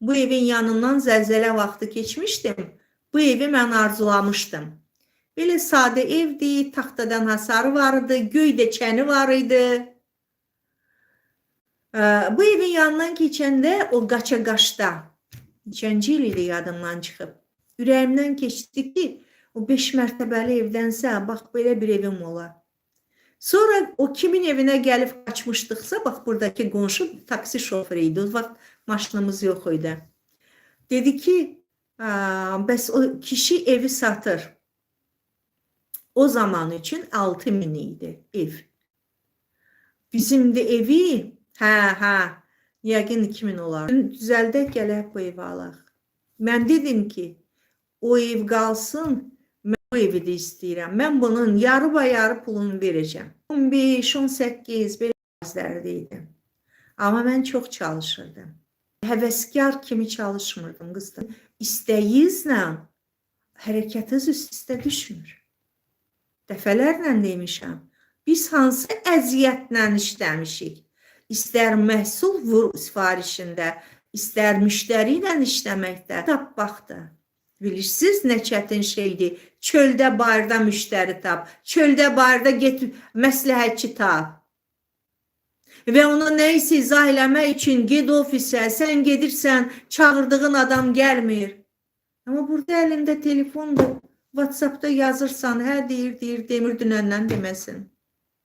Bu evin yanından zəlzələ vaxtı keçmişdim. Bu evi mən arzulamışdım. Belə sadə evdi, taxtadan hasarı var idi, göy deçəni var idi. Bu evin yanından keçəndə o qaça-qaşda, neçənci il idi yadımdan çıxıb. Ürəyimdən keçdi ki, o 5 mərtəbəli evdənsə, bax, belə bir evim olar. Sonra o kimin evinə gəlib qaçmışdıqsa, bax, buradakı qonşu taksi şoförü idi. O vaxt maşınımız yox idi. Dedi ki, bəs o kişi evi satır. O zaman üçün 6.000 idi ev. Bizim də evi, yəqin 2.000 olar. Düzəldək gələk bu evi alaq. Mən dedim ki, o ev qalsın, mən o evi də istəyirəm. Mən bunun yarı pulunu verəcəm. 15-18 belə azlərdə idim. Amma mən çox çalışırdım. Həvəskar kimi çalışmırdım qızdım. İstəyizlə hərəkətiniz üst-üstə düşmür. Dəfələrlə demişəm. Biz hansı əziyyətlə işləmişik? İstər məhsul sifarişində, istər müştəri ilə işləməkdə. Tapmaqda. Bilirsiniz nə çətin şeydir? Çöldə bayırda müştəri tap. Çöldə bayırda get məsləhətçi tap. Və ona nə isə izah eləmək üçün get ofisə, sən gedirsən, çağırdığın adam gəlmir. Amma burada əlində telefondur. WhatsApp'da yazırsan, hə deyir, demir dünəndən deməsin.